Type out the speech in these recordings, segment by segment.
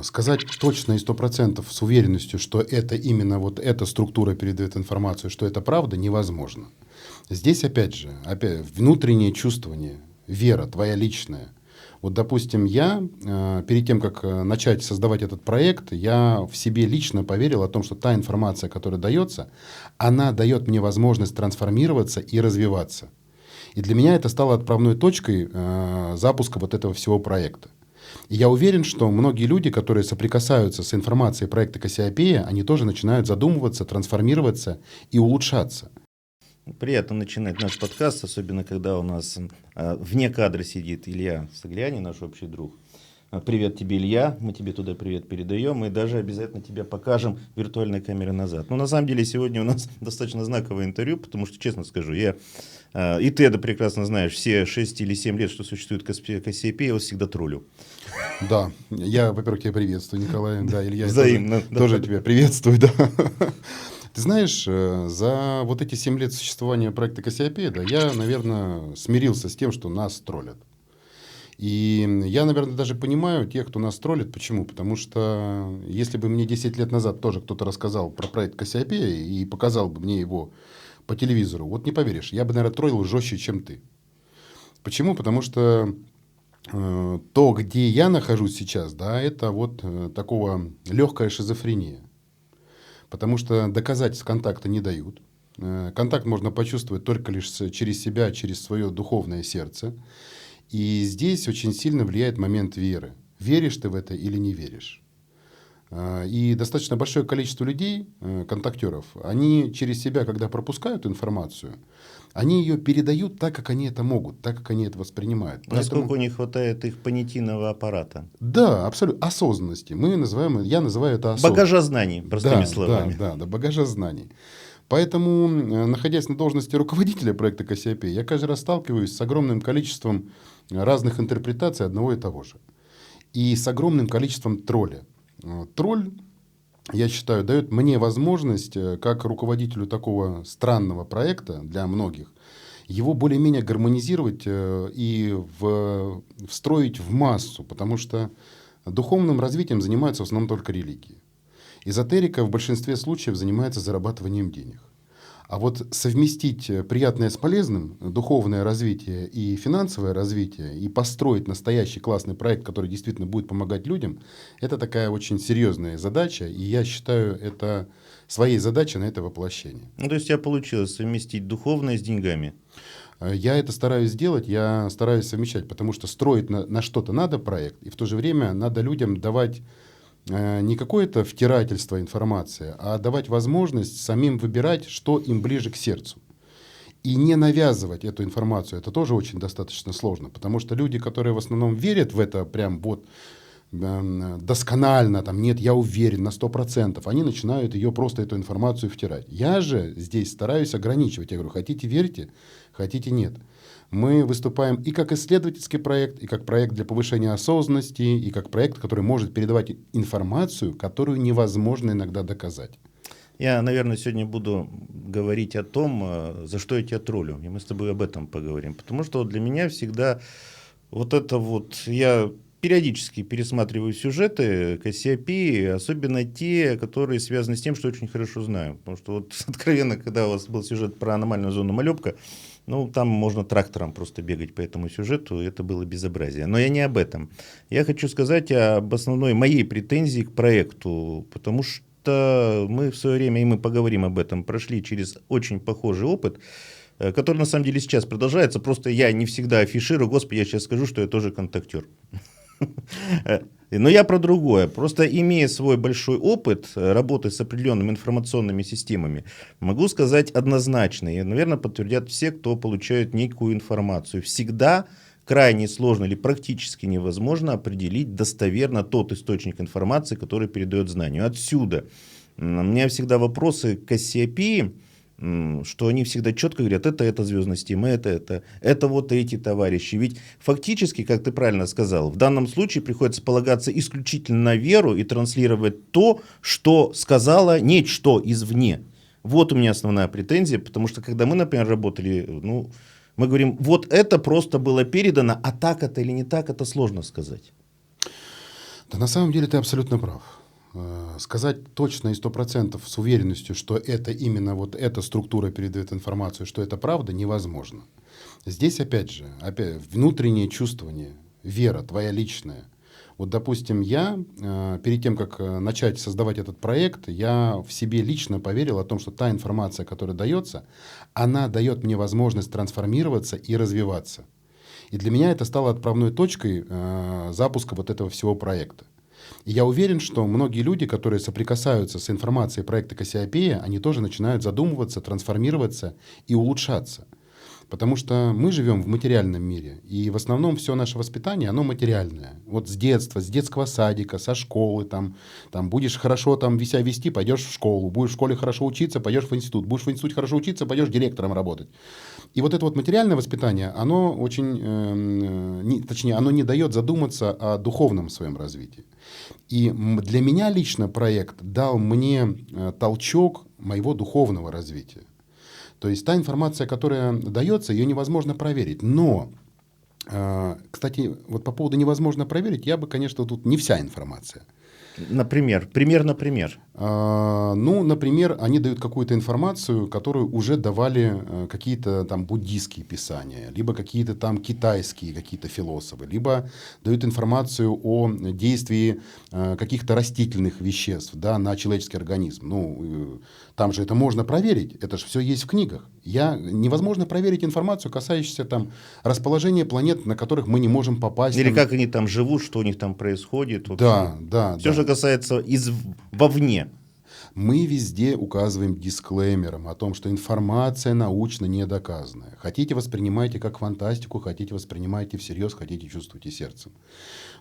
сказать точно и 100% с уверенностью, что это именно вот эта структура передает информацию, что это правда, невозможно. Здесь опять внутреннее чувствование, вера твоя личная. Вот, допустим, я перед тем, как начать создавать этот проект, я в себе лично поверил о том, что та информация, которая дается, она дает мне возможность трансформироваться и развиваться. И для меня это стало отправной точкой запуска вот этого всего проекта. И я уверен, что многие люди, которые соприкасаются с информацией проекта Кассиопея, они тоже начинают задумываться, трансформироваться и улучшаться. Приятно начинать наш подкаст, особенно когда у нас вне кадра сидит Илья Саглянин, наш общий друг. Привет тебе, Илья, мы тебе туда привет передаем, и даже обязательно тебе покажем виртуальной камерой назад. Но на самом деле сегодня у нас достаточно знаковое интервью, потому что, честно скажу, и ты это прекрасно знаешь, все 6 или 7 лет, что существует Кассиопея, я вас всегда троллю. Да, я, во-первых, тебя приветствую, Николай, да, Илья, взаимно, тоже тебя приветствую, да. Ты знаешь, за вот эти 7 лет существования проекта Кассиопея, да, я, наверное, смирился с тем, что нас троллят. И я, наверное, даже понимаю тех, кто нас троллит. Почему? Потому что если бы мне 10 лет назад тоже кто-то рассказал про проект Кассиопея и показал бы мне его по телевизору, вот не поверишь, я бы, наверное, троллил жестче, чем ты. Почему? Потому что то, где я нахожусь сейчас, да, это вот такого легкая шизофрения. Потому что доказательств контакта не дают. Контакт можно почувствовать только лишь через себя, через свое духовное сердце. И здесь очень сильно влияет момент веры. Веришь ты в это или не веришь? И достаточно большое количество людей, контактеров, они через себя, когда пропускают информацию, они ее передают так, как они это могут, так, как они это воспринимают. Насколько у них хватает их понятийного аппарата. Да, абсолютно. Осознанности. Я называю это осознанностью. Багажа знаний, простыми словами. Да, багажа знаний. Поэтому, находясь на должности руководителя проекта Кассиопея, я каждый раз сталкиваюсь с огромным количеством разных интерпретаций одного и того же. И с огромным количеством тролля. Тролль, я считаю, дает мне возможность, как руководителю такого странного проекта для многих, его более-менее гармонизировать и встроить в массу, потому что духовным развитием занимаются в основном только религии. Эзотерика в большинстве случаев занимается зарабатыванием денег. А вот совместить приятное с полезным, духовное развитие и финансовое развитие, и построить настоящий классный проект, который действительно будет помогать людям, это такая очень серьезная задача, и я считаю это своей задачей на это воплощение. Ну, то есть у тебя получилось совместить духовное с деньгами? Я это стараюсь сделать, я стараюсь совмещать, потому что строить на что-то надо проект, и в то же время надо людям давать не какое-то втирательство информации, а давать возможность самим выбирать, что им ближе к сердцу. И не навязывать эту информацию. Это тоже очень достаточно сложно, потому что люди, которые в основном верят в это прям вот досконально, там, нет, я уверен на 100%, они начинают ее просто, эту информацию втирать. Я же здесь стараюсь ограничивать. Я говорю, хотите верьте, хотите нет. Мы выступаем и как исследовательский проект, и как проект для повышения осознанности, и как проект, который может передавать информацию, которую невозможно иногда доказать. Я, наверное, сегодня буду говорить о том, за что я тебя троллю. И мы с тобой об этом поговорим. Потому что для меня всегда вот это вот... Я периодически пересматриваю сюжеты Кассиопеи, особенно те, которые связаны с тем, что очень хорошо знаю. Потому что вот откровенно, когда у вас был сюжет про аномальную зону Малебка, ну, там можно трактором просто бегать по этому сюжету, это было безобразие. Но я не об этом. Я хочу сказать об основной моей претензии к проекту, потому что мы в свое время, и мы поговорим об этом, прошли через очень похожий опыт, который на самом деле сейчас продолжается. Просто я не всегда афиширую, господи, я сейчас скажу, что я тоже контактер. Но я про другое. Просто имея свой большой опыт работы с определенными информационными системами, могу сказать однозначно, и, наверное, подтвердят все, кто получает некую информацию. Всегда крайне сложно или практически невозможно определить достоверно тот источник информации, который передает знанию. Отсюда у меня всегда вопросы к Кассиопеи, что они всегда четко говорят, это звездная система, это вот эти товарищи. Ведь фактически, как ты правильно сказал, в данном случае приходится полагаться исключительно на веру и транслировать то, что сказала нечто извне. Вот у меня основная претензия, потому что когда мы, например, работали, ну, мы говорим, вот это просто было передано, а так это или не так, это сложно сказать. Да, на самом деле ты абсолютно прав. Сказать точно и 100% с уверенностью, что это именно вот эта структура передает информацию, что это правда, невозможно. Здесь опять же, внутреннее чувствование, вера твоя личная. Вот, допустим, я перед тем, как начать создавать этот проект, я в себе лично поверил о том, что та информация, которая дается, она дает мне возможность трансформироваться и развиваться. И для меня это стало отправной точкой запуска вот этого всего проекта. И я уверен, что многие люди, которые соприкасаются с информацией проекта Кассиопея, они тоже начинают задумываться, трансформироваться и улучшаться. Потому что мы живем в материальном мире, и в основном все наше воспитание, оно материальное. Вот с детства, с детского садика, со школы, там будешь хорошо себя вести, пойдешь в школу, будешь в школе хорошо учиться, пойдешь в институт, будешь в институте хорошо учиться, пойдешь директором работать. И вот это вот материальное воспитание, оно точнее, оно не дает задуматься о духовном своем развитии. И для меня лично проект дал мне толчок моего духовного развития. То есть та информация, которая дается, ее невозможно проверить. Но, кстати, вот по поводу невозможно проверить, я бы, конечно, тут не вся информация. Например, например. Ну, например, они дают какую-то информацию, которую уже давали какие-то там буддийские писания, либо какие-то там китайские какие-то философы, либо дают информацию о действии каких-то растительных веществ, да, на человеческий организм. Ну, там же это можно проверить, это же все есть в книгах. Невозможно проверить информацию, касающуюся там расположения планет, на которых мы не можем попасть. Или там, как они там живут, что у них там происходит. Да. Все же касается вовне. Мы везде указываем дисклеймером о том, что информация научно недоказанная. Хотите, воспринимайте как фантастику, хотите, воспринимайте всерьез, хотите, чувствуйте сердцем.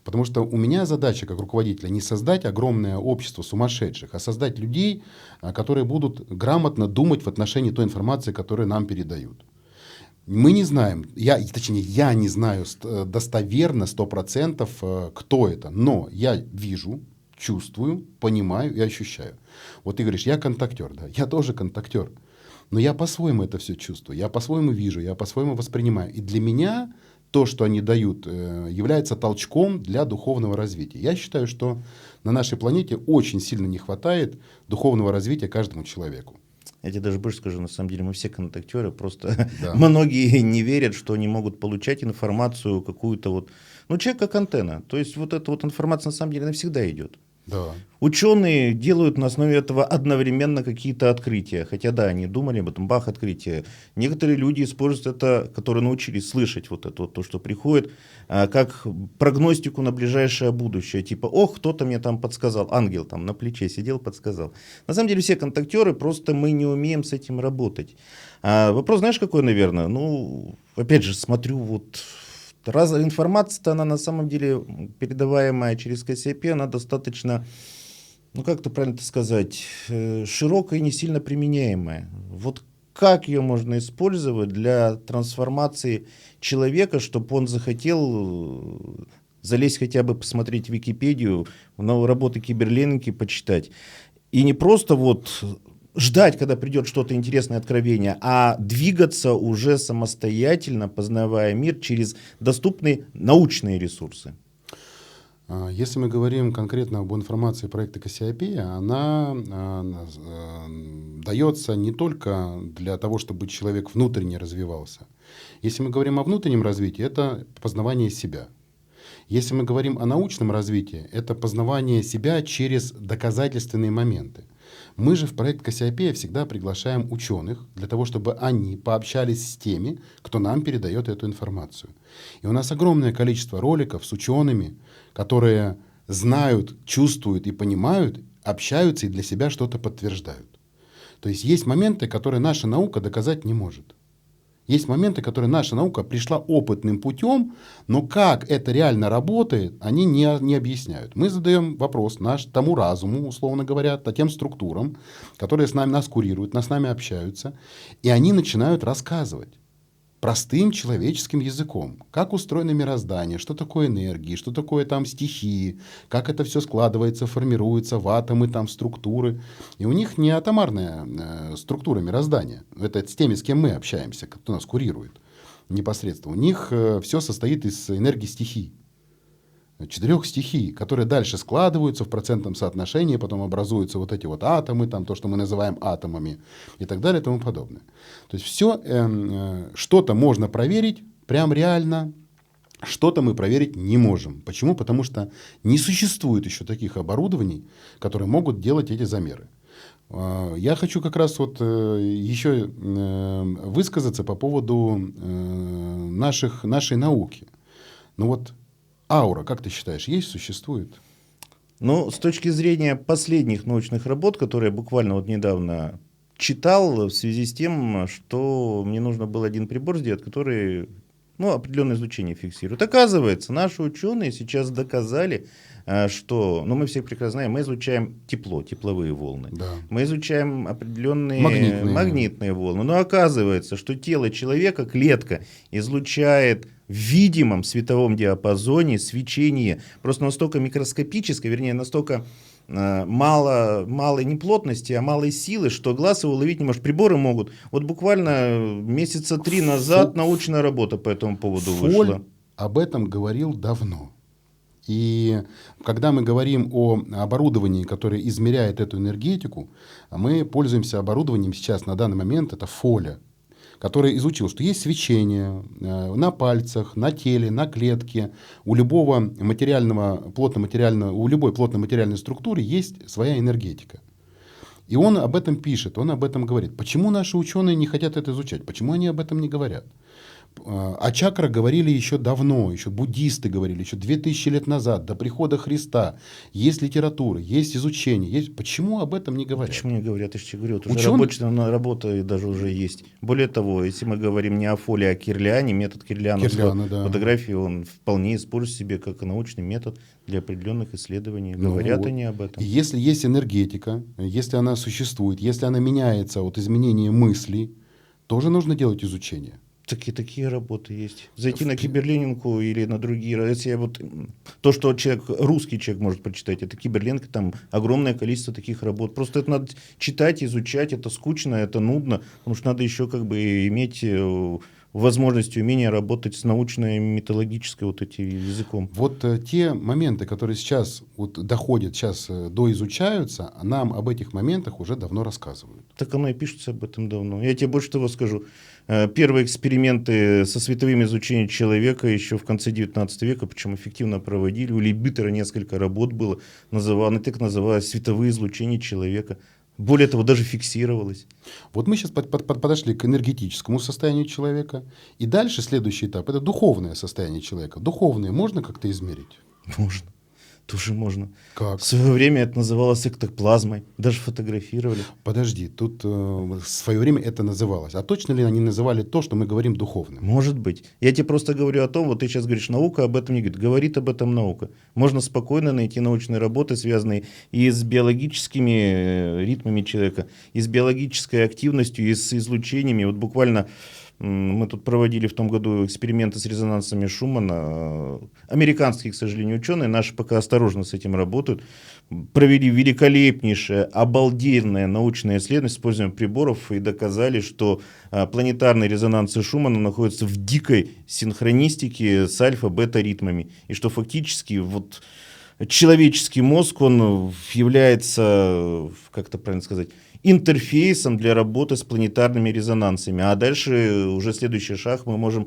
Потому что у меня задача как руководителя не создать огромное общество сумасшедших, а создать людей, которые будут грамотно думать в отношении той информации, которую нам передают. Мы не знаем, я не знаю достоверно 100%, кто это, но я вижу, чувствую, понимаю и ощущаю. Вот ты говоришь, я контактер, да, я тоже контактер, но я по-своему это все чувствую, я по-своему вижу, я по-своему воспринимаю. И для меня то, что они дают, является толчком для духовного развития. Я считаю, что на нашей планете очень сильно не хватает духовного развития каждому человеку. Я тебе даже больше скажу, на самом деле мы все контактеры, просто Да. многие не верят, что они могут получать информацию какую-то вот, ну, человек как антенна, то есть вот эта вот информация на самом деле навсегда идет. Да. Ученые делают на основе этого одновременно какие-то открытия, хотя да, они думали об этом, бах, открытие. Некоторые люди используют это, которые научились слышать вот это вот, то, что приходит, как прогностику на ближайшее будущее, типа, ох, кто-то мне там подсказал, ангел там на плече сидел, подсказал. На самом деле все контактеры, просто мы не умеем с этим работать. Вопрос знаешь какой, наверное? Ну, опять же, смотрю вот... Информация-то, она на самом деле, передаваемая через Кассиопею, она достаточно, ну как это правильно сказать, широкая и не сильно применяемая. Вот как ее можно использовать для трансформации человека, чтобы он захотел залезть хотя бы посмотреть Википедию, работы Киберленки почитать. И не просто вот... ждать, когда придет что-то интересное, откровение, а двигаться уже самостоятельно, познавая мир через доступные научные ресурсы. Если мы говорим конкретно об информации проекта Кассиопея, она дается не только для того, чтобы человек внутренне развивался. Если мы говорим о внутреннем развитии, это познавание себя. Если мы говорим о научном развитии, это познавание себя через доказательственные моменты. Мы же в проект Кассиопея всегда приглашаем ученых для того, чтобы они пообщались с теми, кто нам передает эту информацию. И у нас огромное количество роликов с учеными, которые знают, чувствуют и понимают, общаются и для себя что-то подтверждают. То есть моменты, которые наша наука доказать не может. Есть моменты, которые наша наука пришла опытным путем, но как это реально работает, они не объясняют. Мы задаем вопрос тому разуму, условно говоря, тем структурам, которые нас курируют, с нами общаются, и они начинают рассказывать простым человеческим языком, как устроено мироздание, что такое энергии, что такое там стихии, как это все складывается, формируется в атомы, там, в структуры. И у них не атомарная структура мироздания. Это с теми, с кем мы общаемся, кто нас курирует непосредственно. У них все состоит из энергии стихий. 4 стихий, которые дальше складываются в процентном соотношении, потом образуются вот эти вот атомы, там, то, что мы называем атомами и так далее и тому подобное. То есть все, что-то можно проверить прям реально, что-то мы проверить не можем. Почему? Потому что не существует еще таких оборудований, которые могут делать эти замеры. Я хочу как раз вот еще высказаться по поводу нашей науки. Ну вот аура, как ты считаешь, есть, существует? Ну, с точки зрения последних научных работ, которые я буквально вот недавно читал в связи с тем, что мне нужно был один прибор сделать, который определенное излучение фиксирует. Оказывается, наши ученые сейчас доказали, что, мы все прекрасно знаем, мы излучаем тепло, тепловые волны. Да. Мы излучаем определенные Магнитные волны. Но оказывается, что тело человека, клетка, излучает в видимом световом диапазоне свечение просто настолько микроскопическое, вернее, настолько малой не плотности, а малой силы, что глаз его ловить не может. Приборы могут. Вот буквально месяца 3 назад научная работа по этому поводу вышла. Об этом говорил давно. И когда мы говорим о оборудовании, которое измеряет эту энергетику, мы пользуемся оборудованием сейчас, на данный момент, это Фоля, который изучил, что есть свечение на пальцах, на теле, на клетке. У любого у любой плотно-материальной структуры есть своя энергетика. И он об этом пишет, он об этом говорит. Почему наши ученые не хотят это изучать? Почему они об этом не говорят? О чакрах говорили еще давно, еще буддисты говорили, еще 2000 лет назад, до прихода Христа. Есть литература, есть изучение. Есть... Почему об этом не говорят? Почему не говорят? Я же тебе говорю, уже рабочая работа даже уже есть. Более того, если мы говорим не о Фоле, а о Кирляне, метод Кирляна, фотографии, он вполне использует себе как научный метод для определенных исследований. Говорят они об этом. Если есть энергетика, если она существует, если она меняется от изменения мыслей, тоже нужно делать изучение. Такие работы есть. Зайти на Киберленинку или на другие. Если то, что русский человек может прочитать, это Киберленинг, там огромное количество таких работ. Просто это надо читать, изучать, это скучно, это нудно, потому что надо еще иметь возможность, умение работать с научно-методологической языком. Вот те моменты, которые сейчас доходят, сейчас доизучаются, нам об этих моментах уже давно рассказывают. Так оно и пишется об этом давно. Я тебе больше того скажу. Первые эксперименты со световым излучением человека еще в конце 19 века, причем эффективно проводили. У Лейбнитера несколько работ было, так называлось световые излучения человека. Более того, даже фиксировалось. Вот мы сейчас подошли к энергетическому состоянию человека. И дальше следующий этап – это духовное состояние человека. Духовное можно как-то измерить? Можно. Тоже можно. Как? В свое время это называлось эктоплазмой. Даже фотографировали. Подожди, тут в свое время это называлось. А точно ли они называли то, что мы говорим духовным? Может быть. Я тебе просто говорю о том, вот ты сейчас говоришь, наука об этом не говорит. Говорит об этом наука. Можно спокойно найти научные работы, связанные и с биологическими ритмами человека, и с биологической активностью, и с излучениями. Вот буквально мы тут проводили в том году эксперименты с резонансами Шумана. Американские, к сожалению, ученые, наши пока осторожно с этим работают, провели великолепнейшее, обалденное научное исследование с использованием приборов и доказали, что планетарные резонансы Шумана находятся в дикой синхронистике с альфа-бета-ритмами. И что фактически человеческий мозг, он является, как это правильно сказать, интерфейсом для работы с планетарными резонансами. А дальше уже следующий шаг, мы можем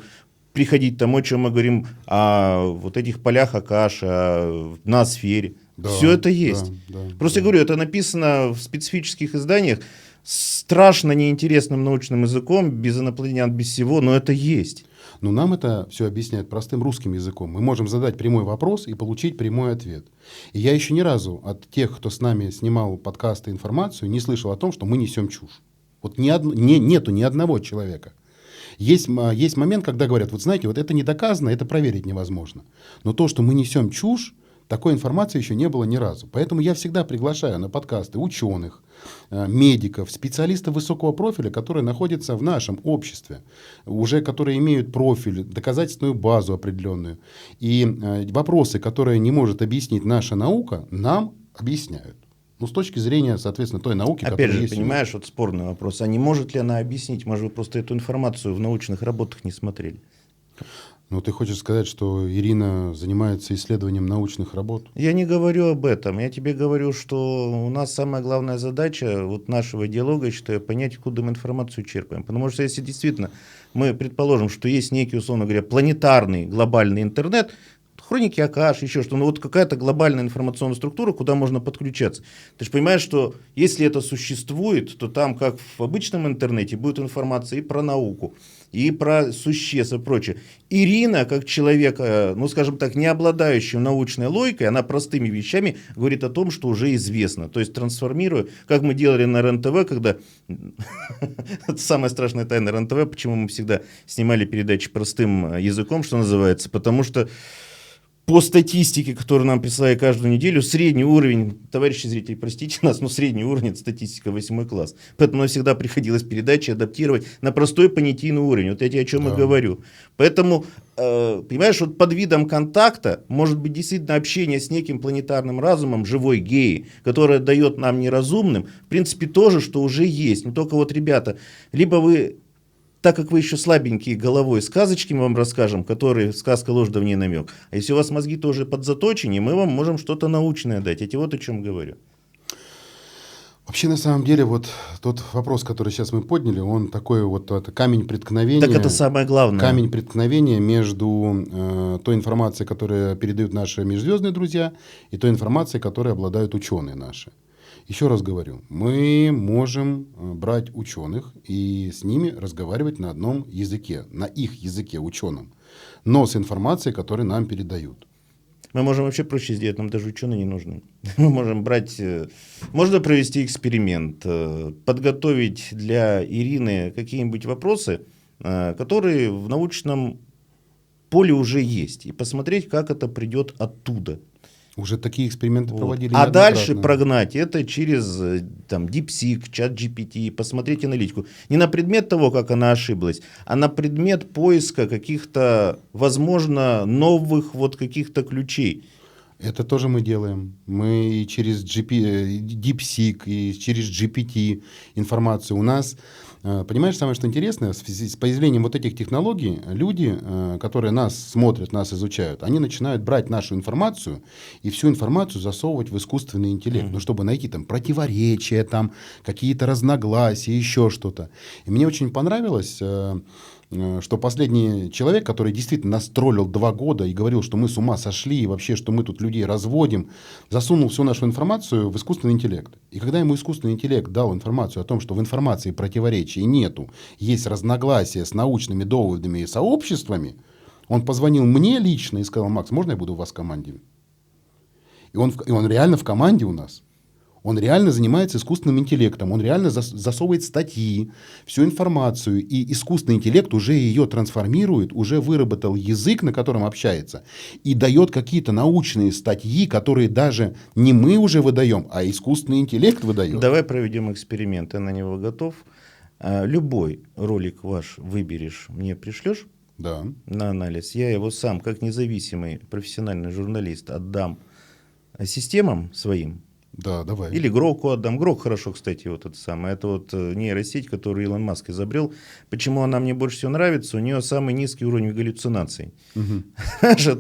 приходить к тому, о чем мы говорим, о вот этих полях Акаши, о ноосфере. Да, все это есть. Просто я говорю, это написано в специфических изданиях страшно неинтересным научным языком, без инопланетян, без всего, но это есть. Но нам это все объясняют простым русским языком. Мы можем задать прямой вопрос и получить прямой ответ. И я еще ни разу от тех, кто с нами снимал подкасты, информацию, не слышал о том, что мы несем чушь. Вот нету ни одного человека. Есть момент, когда говорят, вот знаете, вот это не доказано, это проверить невозможно. Но то, что мы несем чушь, такой информации еще не было ни разу. Поэтому я всегда приглашаю на подкасты ученых, медиков, специалистов высокого профиля, которые находятся в нашем обществе, уже которые имеют профиль, доказательственную базу определенную. И вопросы, которые не может объяснить наша наука, нам объясняют. Ну, с точки зрения, соответственно, той науки, которая есть. Опять же, понимаешь, вот спорный вопрос. А не может ли она объяснить? Может, вы просто эту информацию в научных работах не смотрели? Ну, ты хочешь сказать, что Ирина занимается исследованием научных работ? Я не говорю об этом. Я тебе говорю, что у нас самая главная задача вот нашего диалога, я считаю, понять, откуда мы информацию черпаем. Потому что если действительно мы предположим, что есть некий, условно говоря, планетарный глобальный интернет, хроники Акаш, еще что, ну вот какая-то глобальная информационная структура, куда можно подключаться. Ты же понимаешь, что если это существует, то там, как в обычном интернете, будет информация и про науку, и про существ и прочее. Ирина, как человек, ну скажем так, не обладающий научной логикой, она простыми вещами говорит о том, что уже известно. То есть трансформируя, как мы делали на РЕН-ТВ, когда... Это самая страшная тайна РЕН-ТВ, почему мы всегда снимали передачи простым языком, что называется, потому что по статистике, которую нам присылали каждую неделю, средний уровень, товарищи зрители, простите нас, но средний уровень — это статистика 8 класс. Поэтому нам всегда приходилось передачи адаптировать на простой понятийный уровень. Вот я тебе о чем и говорю. Поэтому, понимаешь, вот под видом контакта может быть действительно общение с неким планетарным разумом, живой геи, которое дает нам неразумным, в принципе, тоже, что уже есть. Но только вот, ребята, либо вы... Так как вы еще слабенькие головой, сказочки мы вам расскажем, которые сказка ложь да в ней намек. А если у вас мозги тоже подзаточены, мы вам можем что-то научное дать. Я тебе вот о чем говорю. Вообще, на самом деле, вот тот вопрос, который сейчас мы подняли, он такой вот это камень преткновения. Так это самое главное. Камень преткновения между той информацией, которую передают наши межзвездные друзья, и той информацией, которой обладают ученые наши. Еще раз говорю, мы можем брать ученых и с ними разговаривать на одном языке, на их языке ученым, но с информацией, которую нам передают. Мы можем вообще проще сделать, нам даже ученые не нужны. Мы можем брать, можно провести эксперимент, подготовить для Ирины какие-нибудь вопросы, которые в научном поле уже есть, и посмотреть, как это придет оттуда. Уже такие эксперименты проводили. А дальше прогнать это через там, DeepSeek, ChatGPT, посмотреть аналитику. Не на предмет того, как она ошиблась, а на предмет поиска каких-то, возможно, новых вот каких-то ключей. Это тоже мы делаем. Мы и через DeepSeek, и через GPT информацию. У нас, понимаешь, самое что интересное, в связи с появлением вот этих технологий, люди, которые нас смотрят, нас изучают, они начинают брать нашу информацию и всю информацию засовывать в искусственный интеллект, ну, чтобы найти там противоречия, там, какие-то разногласия, еще что-то. И мне очень понравилось, что последний человек, который действительно нас троллил 2 года и говорил, что мы с ума сошли и вообще, что мы тут людей разводим, засунул всю нашу информацию в искусственный интеллект. И когда ему искусственный интеллект дал информацию о том, что в информации противоречий нету, есть разногласия с научными доводами и сообществами, он позвонил мне лично и сказал: Макс, можно я буду у вас в команде? И он реально в команде у нас. Он реально занимается искусственным интеллектом, он реально засовывает статьи, всю информацию, и искусственный интеллект уже ее трансформирует, уже выработал язык, на котором общается, и дает какие-то научные статьи, которые даже не мы уже выдаем, а искусственный интеллект выдает. Давай проведем эксперимент, ты на него готов. Любой ролик ваш выберешь, мне пришлешь на анализ. Я его сам, как независимый профессиональный журналист, отдам системам своим. Да, давай. Или Гроку отдам. Грок хорошо, кстати, вот это самое. Это вот нейросеть, которую Илон Маск изобрел. Почему она мне больше всего нравится? У нее самый низкий уровень галлюцинаций.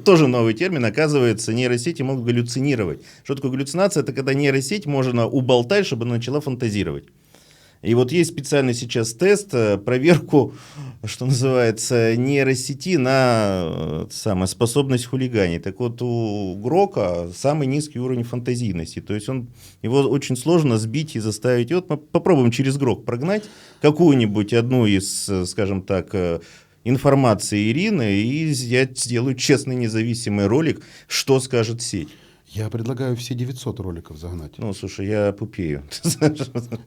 Тоже новый термин. Оказывается, нейросети могут галлюцинировать. Что такое галлюцинация? Это когда нейросеть можно уболтать, чтобы она начала фантазировать. И вот есть специальный сейчас тест, проверку, что называется, нейросети на способность хулиганить. Так вот, у Грока самый низкий уровень фантазийности. То есть его очень сложно сбить и заставить. И вот мы попробуем через Грок прогнать какую-нибудь одну из, скажем так, информации Ирины, и я сделаю честный независимый ролик, что скажет сеть. Я предлагаю все 900 роликов загнать. Ну, слушай, я пупею.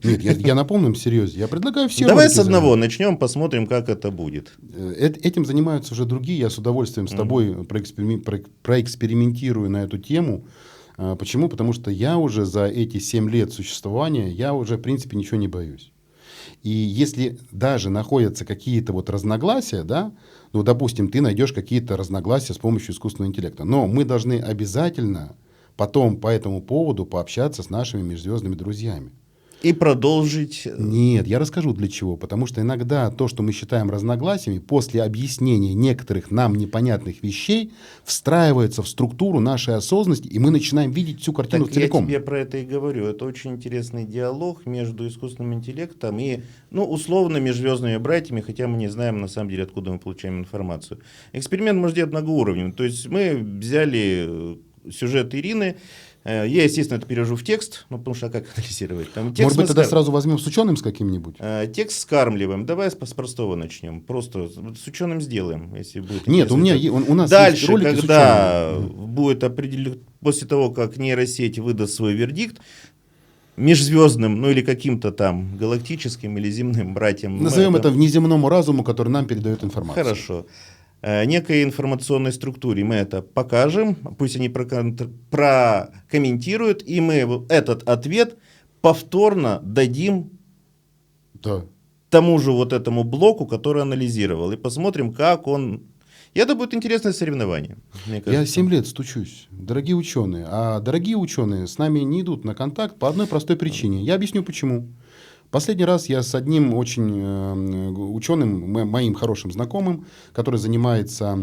Нет, я на полном серьезе. Я предлагаю все Давай ролики с одного загнать. начнем, посмотрим, как это будет. Этим занимаются уже другие. Я с удовольствием с тобой проэкспериментирую на эту тему. Почему? Потому что я уже за эти 7 лет существования, я уже, в принципе, ничего не боюсь. И если даже находятся какие-то вот разногласия, да, ну, допустим, ты найдешь какие-то разногласия с помощью искусственного интеллекта, но мы должны обязательно потом по этому поводу пообщаться с нашими межзвездными друзьями. И продолжить. Нет, я расскажу для чего. Потому что иногда то, что мы считаем разногласиями, после объяснения некоторых нам непонятных вещей, встраивается в структуру нашей осознанности, и мы начинаем видеть всю картину Так целиком. я тебе про это и говорю. Это очень интересный диалог между искусственным интеллектом и, ну, условно, межзвездными братьями, хотя мы не знаем, на самом деле, откуда мы получаем информацию. Эксперимент можно делать многоуровневый. То есть мы взяли сюжет Ирины. Я, естественно, это перевожу в текст, ну, потому что как анализировать? Там, Может быть, тогда сразу возьмем с ученым с каким-нибудь? Текст скармливаем. Давай с простого начнем. Просто с ученым сделаем, если будет. Нет, у нас дальше, есть ролики когда с ученым. будет определен, после того, как нейросеть выдаст свой вердикт, межзвездным, ну или каким-то там галактическим или земным братьям. Назовем это внеземному разуму, который нам передает информацию. Хорошо. Некой информационной структуре мы это покажем, пусть они прокомментируют, и мы этот ответ повторно дадим тому же вот этому блоку, который анализировал, и посмотрим, как он... И это будет интересное соревнование. Я 7 лет стучусь, дорогие ученые. А дорогие ученые с нами не идут на контакт по одной простой причине. Я объясню почему. Последний раз я с одним очень ученым, моим хорошим знакомым, который занимается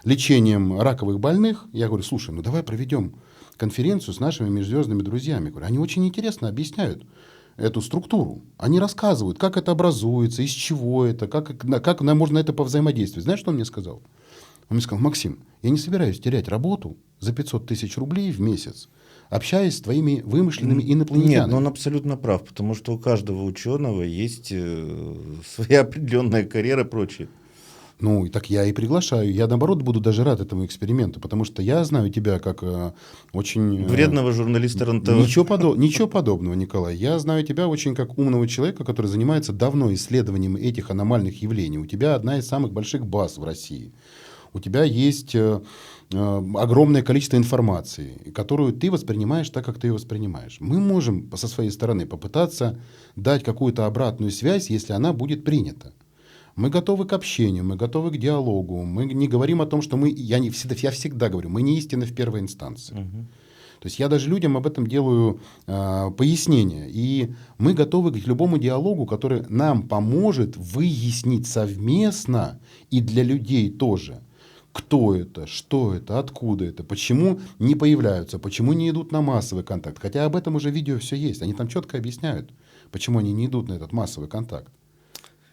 лечением раковых больных, я говорю, слушай, ну давай проведем конференцию с нашими межзвездными друзьями. Я говорю, они очень интересно объясняют эту структуру. Они рассказывают, как это образуется, из чего это, как можно это повзаимодействовать. Знаешь, что он мне сказал? Он мне сказал, Максим, я не собираюсь терять работу за 500 тысяч рублей в месяц, общаясь с твоими вымышленными инопланетянами. Нет, но он абсолютно прав, потому что у каждого ученого есть своя определенная карьера и прочее. Ну, так я и приглашаю. Я, наоборот, буду даже рад этому эксперименту, потому что я знаю тебя как очень... Вредного журналиста РЕН-ТВ. Ничего подобного, Николай. Я знаю тебя очень как умного человека, который занимается давно исследованием этих аномальных явлений. У тебя одна из самых больших баз в России. У тебя есть огромное количество информации, которую ты воспринимаешь так, как ты ее воспринимаешь. Мы можем со своей стороны попытаться дать какую-то обратную связь, если она будет принята. Мы готовы к общению, мы готовы к диалогу. Мы не говорим о том, что я всегда говорю, мы не истины в первой инстанции. То есть я даже людям об этом делаю пояснения. И мы готовы к любому диалогу, который нам поможет выяснить совместно и для людей тоже, кто это, что это, откуда это, почему не появляются, почему не идут на массовый контакт. Хотя об этом уже видео все есть. Они там четко объясняют, почему они не идут на этот массовый контакт.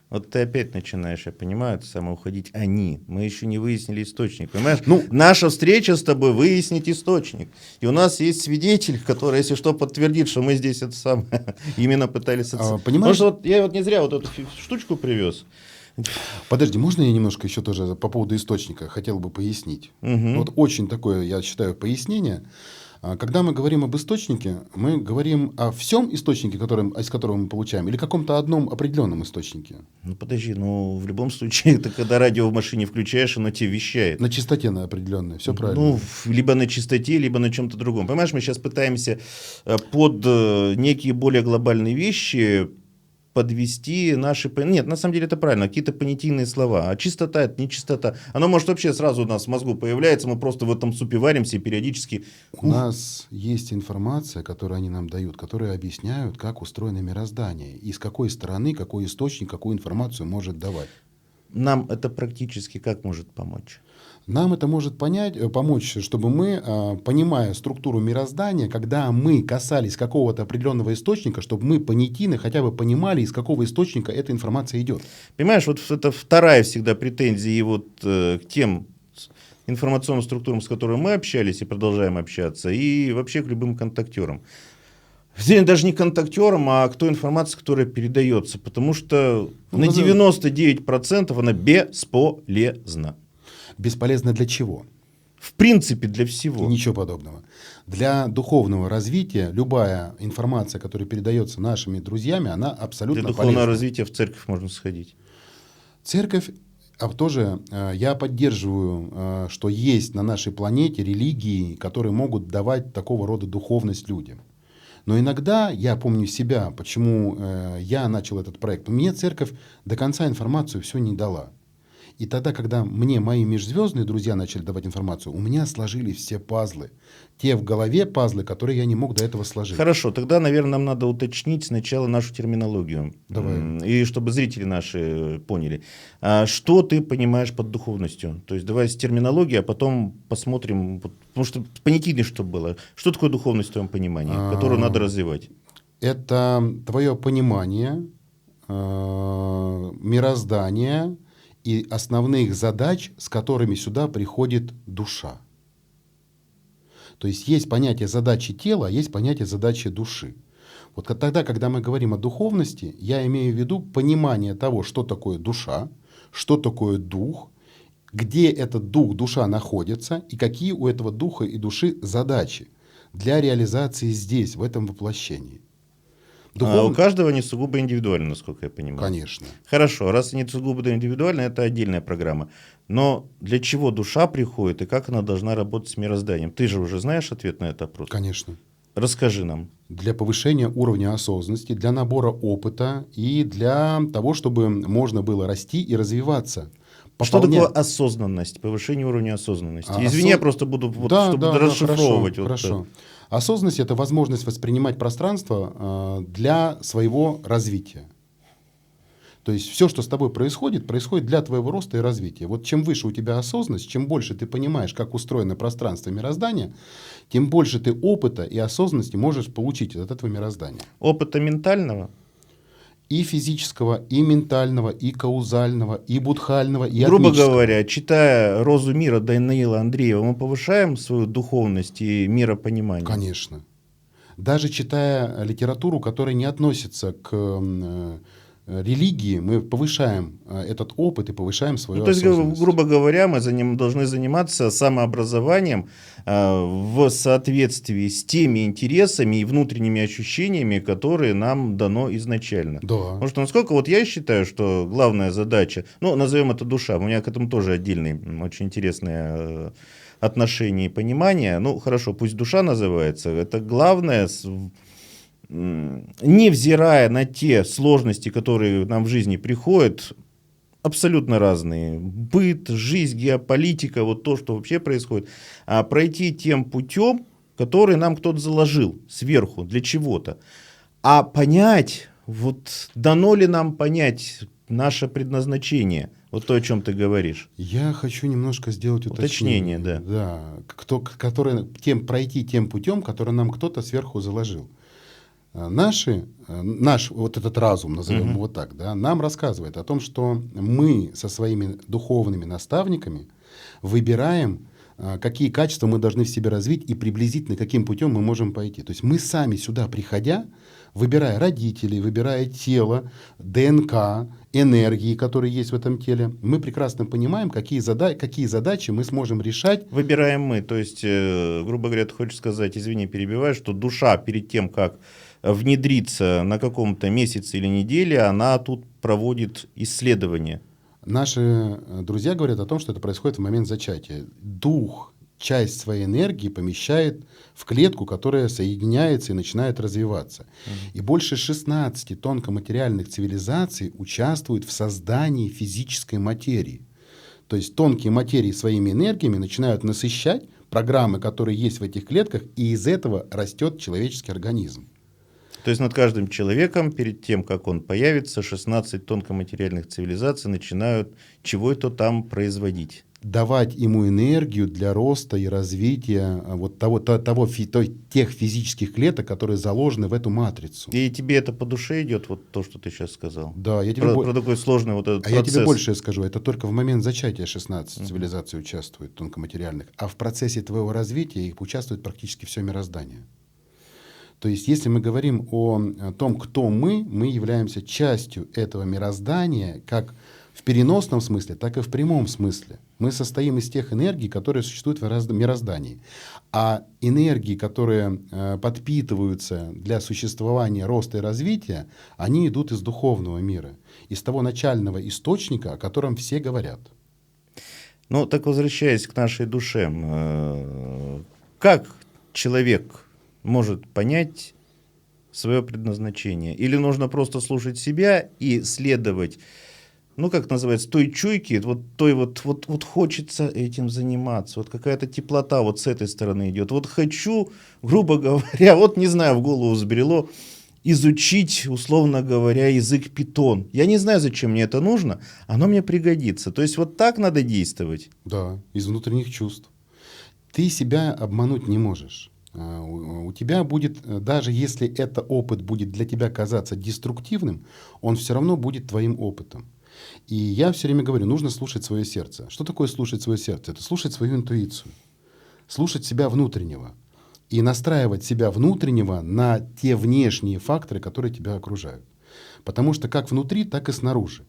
Вот ты опять начинаешь, я понимаю, уходить они. Мы еще не выяснили источник. Понимаешь? Ну, наша встреча с тобой выяснить источник. И у нас есть свидетель, который, если что, подтвердит, что мы здесь это самое именно пытались... Понимаешь? Потому что я не зря вот эту штучку привез. Подожди, можно я немножко еще тоже по поводу источника хотел бы пояснить? Вот очень такое, я считаю, пояснение. Когда мы говорим об источнике, мы говорим о всем источнике, из которого мы получаем, или каком-то одном определенном источнике? Ну подожди, в любом случае, ты когда радио в машине включаешь, оно тебе вещает. На частоте на определенной, все правильно. Ну, либо на частоте, либо на чем-то другом. Понимаешь, мы сейчас пытаемся под некие более глобальные вещи подвести наши... Нет, на самом деле это правильно, какие-то понятийные слова. А чистота — это не чистота. Оно может вообще сразу у нас в мозгу появляется, мы просто в этом супе варимся и периодически... У нас есть информация, которую они нам дают, которые объясняют, как устроено мироздание, и с какой стороны, какой источник, какую информацию может давать. Нам это практически как может помочь? Нам это может помочь, чтобы мы, понимая структуру мироздания, когда мы касались какого-то определенного источника, чтобы мы понятийно хотя бы понимали, из какого источника эта информация идет. Понимаешь, вот это вторая всегда претензия и вот к тем информационным структурам, с которыми мы общались и продолжаем общаться, и вообще к любым контактерам. Даже не контактерам, а к той информации, которая передается, потому что на 99% она бесполезна. Бесполезно для чего? В принципе, для всего. Ничего подобного. Для духовного развития любая информация, которая передается нашими друзьями, она абсолютно полезна. Для духовного полезна. развития в церковь можно сходить. Церковь, тоже я поддерживаю, что есть на нашей планете религии, которые могут давать такого рода духовность людям. Но иногда, я помню себя, почему я начал этот проект, мне церковь до конца информацию все не дала. И тогда, когда мне мои межзвездные друзья начали давать информацию, у меня сложились все пазлы. Те в голове пазлы, которые я не мог до этого сложить. Хорошо, тогда, наверное, нам надо уточнить сначала нашу терминологию. Давай. И чтобы зрители наши поняли. Что ты понимаешь под духовностью? То есть давай с терминологией, а потом посмотрим, потому что понятийно, что было. Что такое духовность в твоем понимании, которую надо развивать? Это твое понимание мироздания и основных задач, с которыми сюда приходит душа. То есть есть понятие задачи тела, а есть понятие задачи души. Вот тогда, когда мы говорим о духовности, я имею в виду понимание того, что такое душа, что такое дух, где этот дух, душа находится и какие у этого духа и души задачи для реализации здесь, в этом воплощении. У каждого они сугубо индивидуально, насколько я понимаю. Конечно. Хорошо, раз они сугубо индивидуально, это отдельная программа. Но для чего душа приходит и как она должна работать с мирозданием? Ты же уже знаешь ответ на этот вопрос? Конечно. Расскажи нам. Для повышения уровня осознанности, для набора опыта и для того, чтобы можно было расти и развиваться. Что такое осознанность, повышение уровня осознанности? Извини, я просто буду расшифровывать. Хорошо. Осознанность – это возможность воспринимать пространство для своего развития. То есть все, что с тобой происходит, происходит для твоего роста и развития. Вот чем выше у тебя осознанность, чем больше ты понимаешь, как устроено пространство мироздания, тем больше ты опыта и осознанности можешь получить от этого мироздания. Опыта ментального? И физического, и ментального, и каузального, и будхального, и грубо атмического. говоря, читая «Розу мира» Даниила Андреева, мы повышаем свою духовность и миропонимание? Конечно. Даже читая литературу, которая не относится к религии, мы повышаем этот опыт и повышаем свою осознанность. То есть, грубо говоря, мы должны заниматься самообразованием в соответствии с теми интересами и внутренними ощущениями, которые нам дано изначально. Да. Потому что, насколько вот я считаю, что главная задача, назовем это душа, у меня к этому тоже отдельное, очень интересное отношение и понимание. Хорошо, пусть душа называется. Это главное, невзирая на те сложности, которые нам в жизни приходят, абсолютно разные. Быт, жизнь, геополитика, вот то, что вообще происходит. А пройти тем путем, который нам кто-то заложил сверху для чего-то. А понять, вот дано ли нам понять наше предназначение, вот то, о чем ты говоришь. Я хочу немножко сделать уточнение. Да. Пройти тем путем, который нам кто-то сверху заложил. Наш вот этот разум, назовем его так, да, нам рассказывает о том, что мы со своими духовными наставниками выбираем, какие качества мы должны в себе развить и приблизительно каким путем мы можем пойти. То есть мы сами сюда приходя, выбирая родителей, выбирая тело, ДНК, энергии, которые есть в этом теле, мы прекрасно понимаем, какие задачи мы сможем решать. Выбираем мы. То есть, грубо говоря, ты хочешь сказать, извини, перебиваю, что душа перед тем, как внедриться на каком-то месяце или неделе, она тут проводит исследования. Наши друзья говорят о том, что это происходит в момент зачатия. Дух часть своей энергии помещает в клетку, которая соединяется и начинает развиваться. И больше 16 тонкоматериальных цивилизаций участвуют в создании физической материи. То есть тонкие материи своими энергиями начинают насыщать программы, которые есть в этих клетках, и из этого растет человеческий организм. То есть над каждым человеком, перед тем, как он появится, 16 тонкоматериальных цивилизаций начинают чего-то там производить. Давать ему энергию для роста и развития вот тех физических клеток, которые заложены в эту матрицу. И тебе это по душе идет, вот то, что ты сейчас сказал? Да, я тебе про такой сложный вот этот процесс. Я тебе больше скажу, это только в момент зачатия 16 цивилизаций участвует, тонкоматериальных, а в процессе твоего развития их участвует практически все мироздание. То есть, если мы говорим о том, кто мы являемся частью этого мироздания, как в переносном смысле, так и в прямом смысле. Мы состоим из тех энергий, которые существуют в мироздании. А энергии, которые подпитываются для существования, роста и развития, они идут из духовного мира, из того начального источника, о котором все говорят. Так возвращаясь к нашей душе, как человек может понять свое предназначение? Или нужно просто слушать себя и следовать ну, как называется, той чуйки, вот той вот хочется этим заниматься, вот какая-то теплота вот с этой стороны идет. Вот хочу, грубо говоря, вот не знаю, в голову взбрело изучить, условно говоря, язык питон. Я не знаю, зачем мне это нужно, оно мне пригодится. То есть вот так надо действовать. Да, из внутренних чувств. Ты себя обмануть не можешь. У тебя будет, даже если этот опыт будет для тебя казаться деструктивным, он все равно будет твоим опытом. И я все время говорю, нужно слушать свое сердце. Что такое слушать свое сердце? Это слушать свою интуицию, слушать себя внутреннего и настраивать себя внутреннего на те внешние факторы, которые тебя окружают. Потому что как внутри, так и снаружи.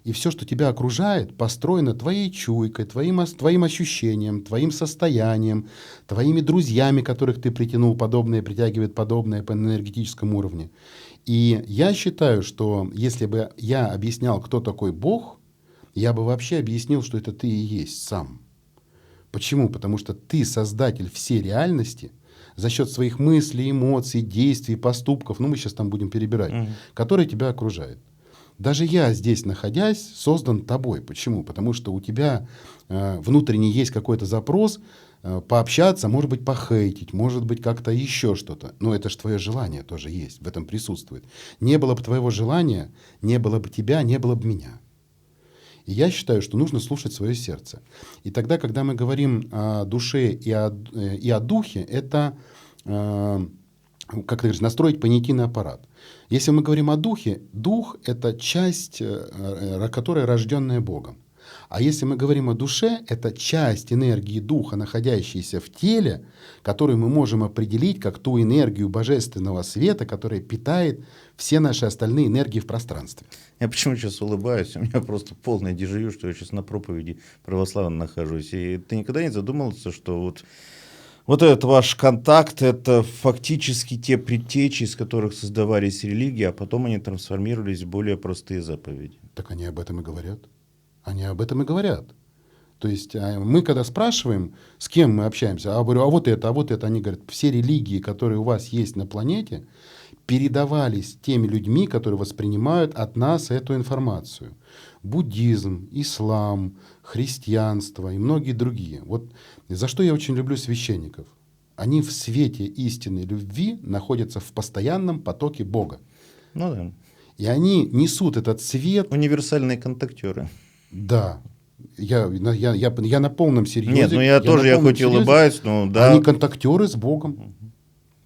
И все, что тебя окружает, построено твоей чуйкой, твоим ощущением, твоим состоянием, твоими друзьями, которых ты притянул, подобное притягивает подобное по энергетическому уровню. И я считаю, что если бы я объяснял, кто такой Бог, я бы вообще объяснил, что это ты и есть сам. Почему? Потому что ты создатель всей реальности за счет своих мыслей, эмоций, действий, поступков, ну мы сейчас там будем перебирать, которые тебя окружают. Даже я здесь, находясь, создан тобой. Почему? Потому что у тебя внутренне есть какой-то запрос пообщаться, может быть, похейтить, может быть, как-то еще что-то. Но это же твое желание тоже есть, в этом присутствует. Не было бы твоего желания, не было бы тебя, не было бы меня. И я считаю, что нужно слушать свое сердце. И тогда, когда мы говорим о душе и о духе, это, как ты говоришь, настроить понятийный аппарат. Если мы говорим о духе, дух – это часть, которая рожденная Богом. А если мы говорим о душе, это часть энергии духа, находящейся в теле, которую мы можем определить как ту энергию божественного света, которая питает все наши остальные энергии в пространстве. Я почему сейчас улыбаюсь? У меня просто полное дежавю, что я сейчас на проповеди православной нахожусь. И ты никогда не задумывался, что вот этот ваш контакт — это фактически те предтечи, из которых создавались религии, а потом они трансформировались в более простые заповеди. Так они об этом и говорят. Они об этом и говорят. То есть мы когда спрашиваем, с кем мы общаемся, я говорю, а вот это, они говорят, все религии, которые у вас есть на планете, передавались теми людьми, которые воспринимают от нас эту информацию. Буддизм, ислам, христианство и многие другие. Вот за что я очень люблю священников. Они в свете истинной любви находятся в постоянном потоке Бога. Ну да. И они несут этот свет. Универсальные контактеры. Да. Я на полном серьезе. Нет, ну я хоть и улыбаюсь, но да. Они контактеры с Богом.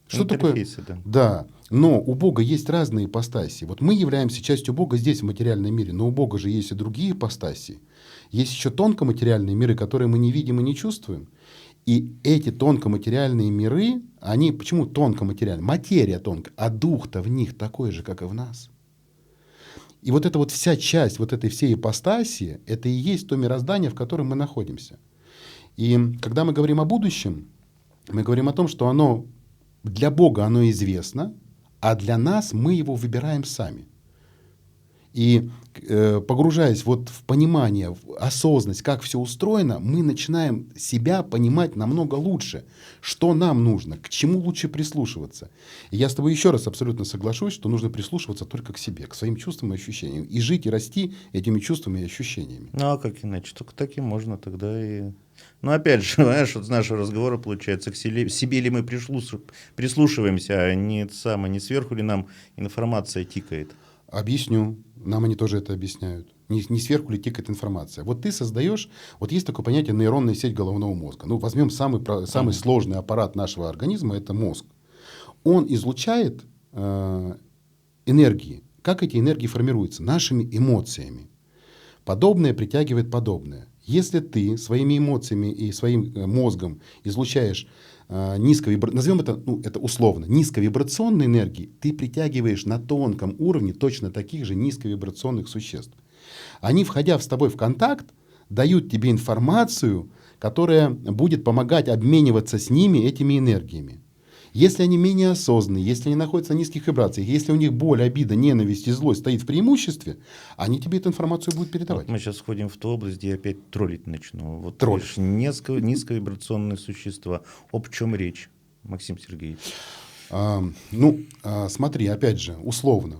Что такое? Да. Да. Но у Бога есть разные ипостаси. Вот мы являемся частью Бога здесь, в материальном мире, но у Бога же есть и другие ипостаси. Есть еще тонкоматериальные миры, которые мы не видим и не чувствуем. И эти тонкоматериальные миры, они почему тонкоматериальные? Материя тонкая, а дух-то в них такой же, как и в нас. И вот эта вот вся часть вот этой всей ипостаси, это и есть то мироздание, в котором мы находимся. И когда мы говорим о будущем, мы говорим о том, что оно для Бога оно известно, а для нас мы его выбираем сами. И погружаясь вот в понимание, в осознанность, как все устроено, мы начинаем себя понимать намного лучше, что нам нужно, к чему лучше прислушиваться. И я с тобой еще раз абсолютно соглашусь, что нужно прислушиваться только к себе, к своим чувствам и ощущениям. И жить, и расти этими чувствами и ощущениями. Ну а как иначе? Только так и можно тогда и... Ну опять же, знаешь, вот с нашего разговора получается, к себе ли мы прислушиваемся, а не сверху ли нам информация тикает. Объясню. Нам они тоже это объясняют. Не сверху ли тикает информация. Вот ты создаешь, вот есть такое понятие нейронная сеть головного мозга. Ну, возьмем самый сложный аппарат нашего организма, это мозг. Он излучает энергии. Как эти энергии формируются? Нашими эмоциями. Подобное притягивает подобное. Если ты своими эмоциями и своим мозгом излучаешь назовем это, это условно, низковибрационные энергии, ты притягиваешь на тонком уровне точно таких же низковибрационных существ. Они, входя с тобой в контакт, дают тебе информацию, которая будет помогать обмениваться с ними этими энергиями. Если они менее осознанные, если они находятся на низких вибрациях, если у них боль, обида, ненависть и злость стоит в преимуществе, они тебе эту информацию будут передавать. Вот мы сейчас входим в ту область, где я опять троллить начну. Вот Троллишь. Низковибрационные существа. Об чем речь, Максим Сергеевич? Смотри, опять же, условно.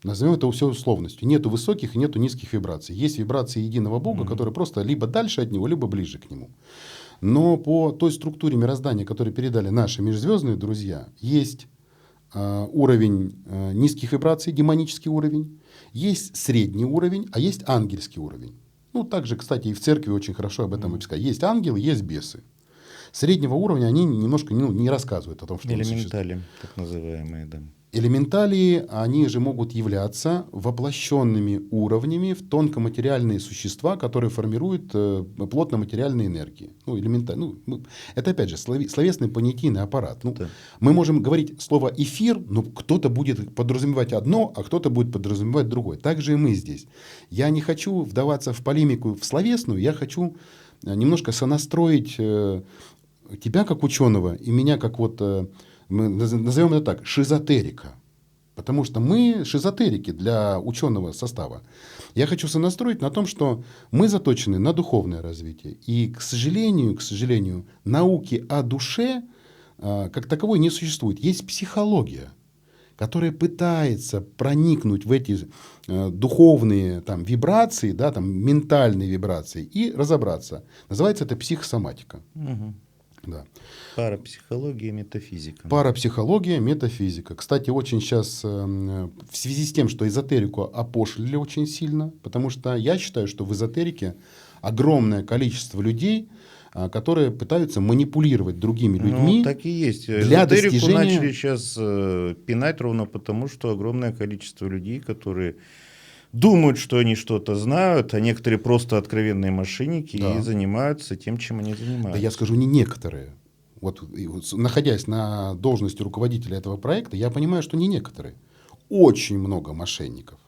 Назовем это все условностью. Нету высоких и нету низких вибраций. Есть вибрации единого Бога, которые просто либо дальше от Него, либо ближе к Нему. Но по той структуре мироздания, которую передали наши межзвездные друзья, есть уровень низких вибраций, демонический уровень, есть средний уровень, а есть ангельский уровень. Ну, также, кстати, и в церкви очень хорошо об этом описано. Есть ангелы, есть бесы. Среднего уровня они немножко не рассказывают о том, что он существует. Элементали, так называемые, да. Элементалии, они же могут являться воплощенными уровнями в тонкоматериальные существа, которые формируют плотно-материальные энергии. Ну, это, опять же, словесный понятийный аппарат. Ну, Да. мы можем говорить слово «эфир», но кто-то будет подразумевать одно, а кто-то будет подразумевать другое. Так же и мы здесь. Я не хочу вдаваться в полемику в словесную, я хочу немножко сонастроить тебя как ученого и меня как мы назовем это так, шизотерика. Потому что мы шизотерики для ученого состава. Я хочу сонастроить на том, что мы заточены на духовное развитие. И, к сожалению, науки о душе как таковой не существует. Есть психология, которая пытается проникнуть в эти духовные вибрации, ментальные вибрации и разобраться. Называется это психосоматика. Угу. Да. Парапсихология, метафизика. Парапсихология, метафизика. Кстати, очень сейчас в связи с тем, что эзотерику опошлили очень сильно, потому что я считаю, что в эзотерике огромное количество людей, которые пытаются манипулировать другими людьми. Ну, так и есть. Для Эзотерику достижения... начали сейчас пинать ровно потому, что огромное количество людей, которые думают, что они что-то знают, а некоторые просто откровенные мошенники и занимаются тем, чем они занимаются. Да я скажу, не некоторые. Вот, находясь на должности руководителя этого проекта, я понимаю, что не некоторые. Очень много мошенников.